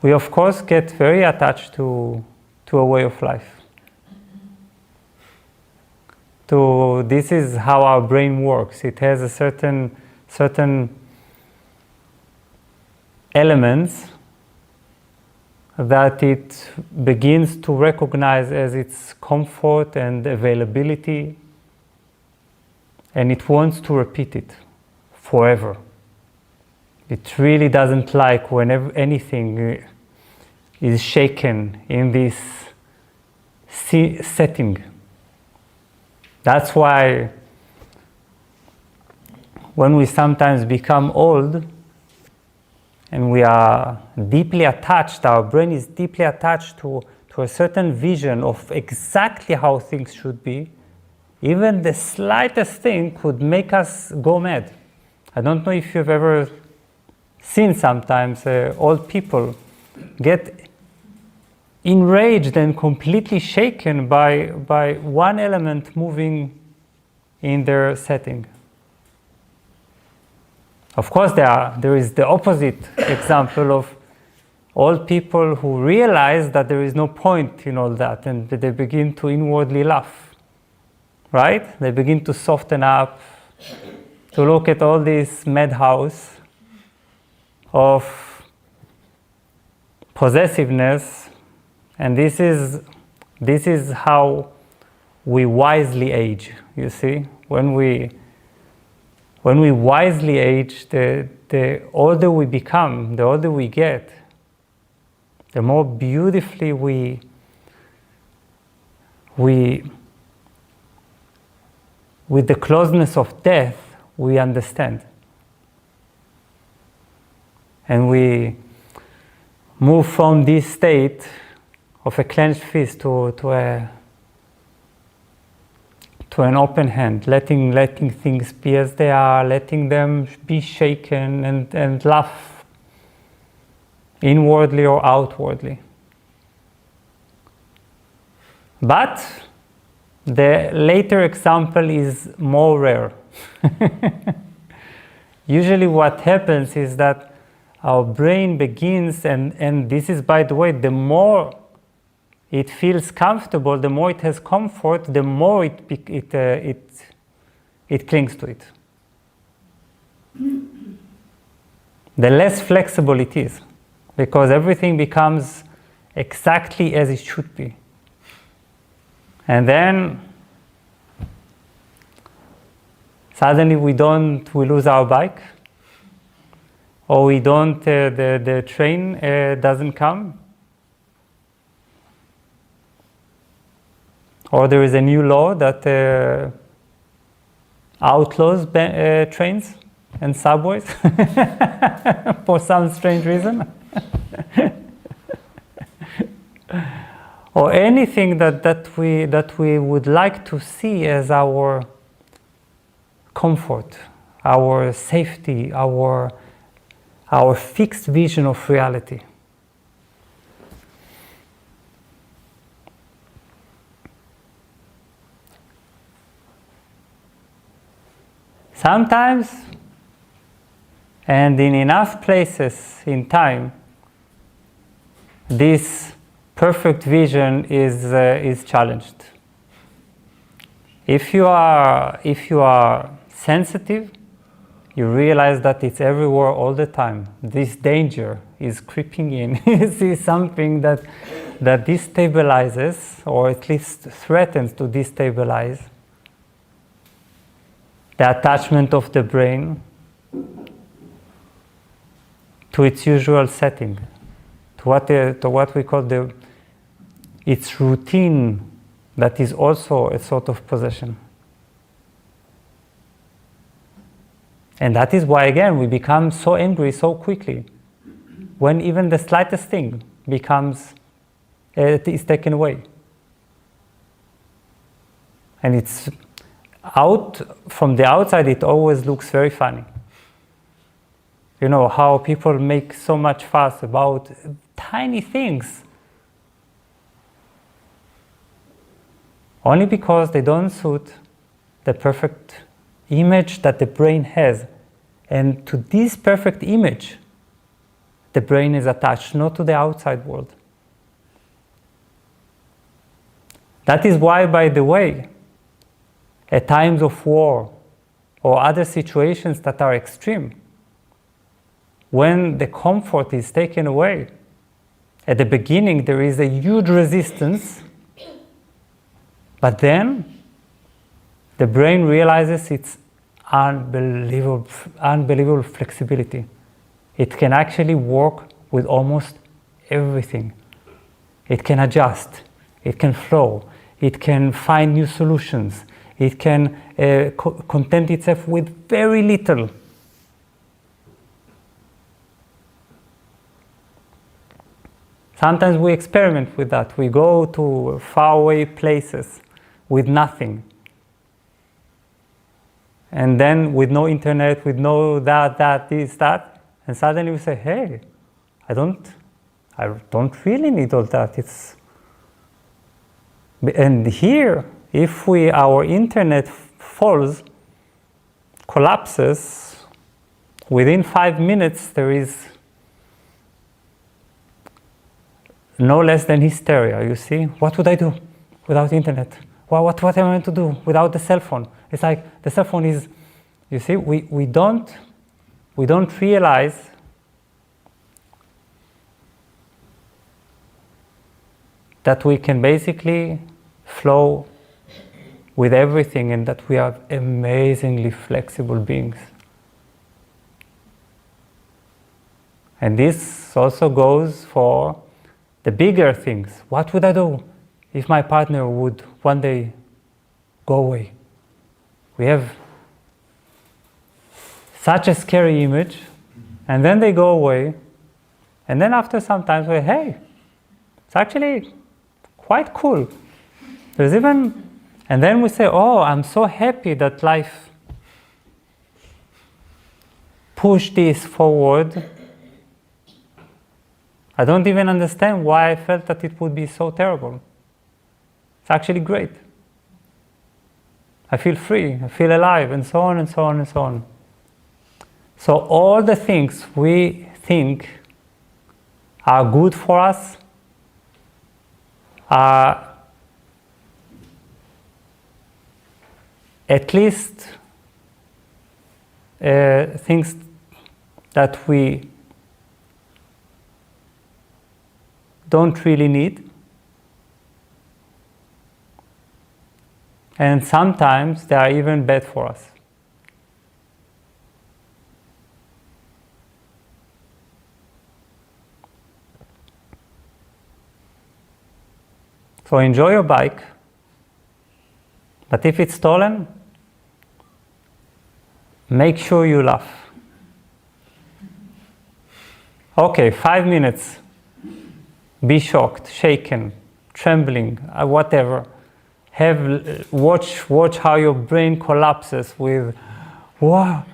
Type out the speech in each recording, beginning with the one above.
we of course get very attached to a way of life. This is how our brain works. It has a certain elements that it begins to recognize as its comfort and availability, and it wants to repeat it forever. It really doesn't like whenever anything is shaken in this setting. That's why when we sometimes become old and we are deeply attached, our brain is deeply attached to a certain vision of exactly how things should be, even the slightest thing could make us go mad. I don't know if you've ever seen sometimes old people get enraged and completely shaken by one element moving in their setting. Of course, there is the opposite example of old people who realize that there is no point in all that, and they begin to inwardly laugh, right? They begin to soften up, to look at all this madhouse of possessiveness, and this is how we wisely age. You see, when we wisely age, the older we become, the older we get, the more beautifully we with the closeness of death, we understand. And we move from this state of a clenched fist to an open hand, letting things be as they are, letting them be shaken and laugh inwardly or outwardly. But the later example is more rare. Usually what happens is that our brain begins, and this is, by the way, the more it feels comfortable, the more it has comfort, the more it clings to it. The less flexible it is, because everything becomes exactly as it should be. And then suddenly we lose our bike, or the train doesn't come, or there is a new law that outlaws trains and subways for some strange reason. Or anything that we would like to see as our comfort, our safety, our fixed vision of reality. Sometimes, and in enough places in time, this perfect vision is challenged. If you are sensitive, you realize that it's everywhere all the time. This danger is creeping in. This is something that destabilizes, or at least threatens to destabilize, the attachment of the brain to its usual setting, to what we call its routine, that is also a sort of possession. And that is why, again, we become so angry so quickly when even the slightest thing is taken away. And it's from the outside, it always looks very funny. You know, how people make so much fuss about tiny things, only because they don't suit the perfect image that the brain has. And to this perfect image, the brain is attached, not to the outside world. That is why, by the way, at times of war or other situations that are extreme, when the comfort is taken away, at the beginning there is a huge resistance, but then the brain realizes its unbelievable flexibility. It can actually work with almost everything. It can adjust, it can flow, it can find new solutions, it can content itself with very little. Sometimes we experiment with that. We go to faraway places with nothing. And then with no internet, with no this, that, and suddenly we say, hey, I don't really need all that. And here, if our internet falls, collapses, within 5 minutes there is no less than hysteria, you see? What would I do without internet? What am I going to do without the cell phone? It's like the cell phone is, you see, we don't realize that we can basically flow with everything and that we are amazingly flexible beings. And this also goes for the bigger things. What would I do if my partner would one day go away? We have such a scary image, and then they go away, and then after some time we say, hey, it's actually quite cool. There's even, and then we say, oh, I'm so happy that life pushed this forward. I don't even understand why I felt that it would be so terrible. It's actually great. I feel free, I feel alive, and so on and so on and so on. So all the things we think are good for us are at least things that we don't really need. And sometimes they are even bad for us. So enjoy your bike, but if it's stolen, make sure you laugh. Okay, 5 minutes. Be shocked, shaken, trembling, whatever. Watch how your brain collapses with, wow,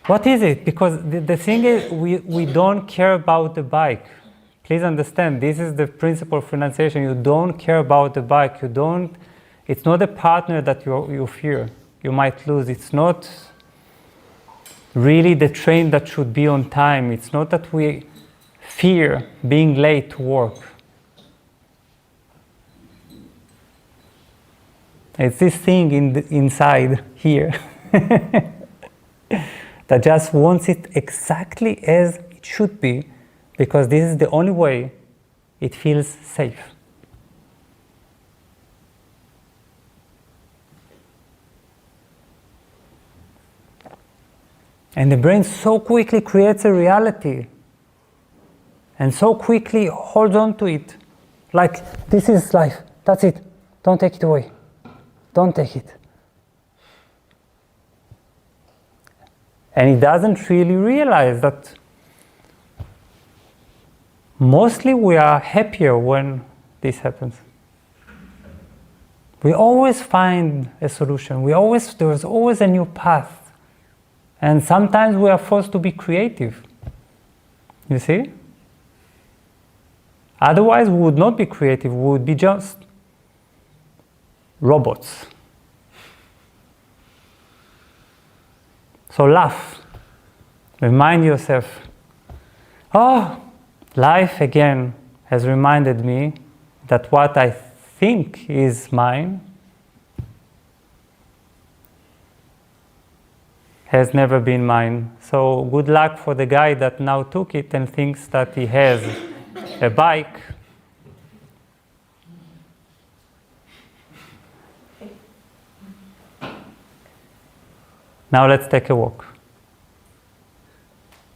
what is it? Because the thing is, we don't care about the bike. Please understand, this is the principle of renunciation. You don't care about the bike. It's not a partner that you fear you might lose. It's not really the train that should be on time. It's not that we fear being late to work. It's this thing inside here that just wants it exactly as it should be, because this is the only way it feels safe. And the brain so quickly creates a reality and so quickly holds on to it. Like, this is life, that's it, don't take it away. Don't take it. And it doesn't really realize that mostly we are happier when this happens. We always find a solution. There's always a new path. And sometimes we are forced to be creative. You see? Otherwise we would not be creative, we would be just robots. So laugh. Remind yourself, oh, Life again has reminded me that what I think is mine has never been mine. So good luck for the guy that now took it and thinks that he has a bike. Now let's take a walk.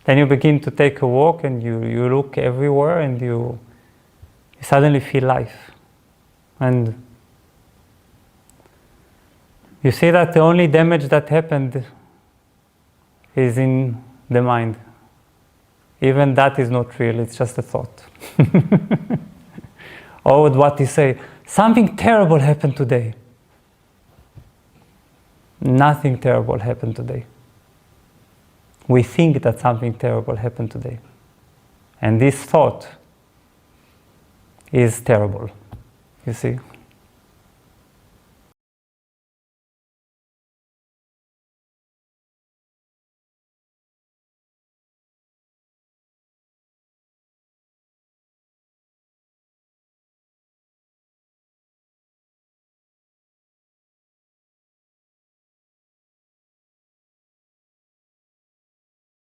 Then you begin to take a walk and you look everywhere and you suddenly feel life. And you see that the only damage that happened is in the mind. Even that is not real, it's just a thought. Or what you say, something terrible happened today. Nothing terrible happened today. We think that something terrible happened today. And this thought is terrible, you see.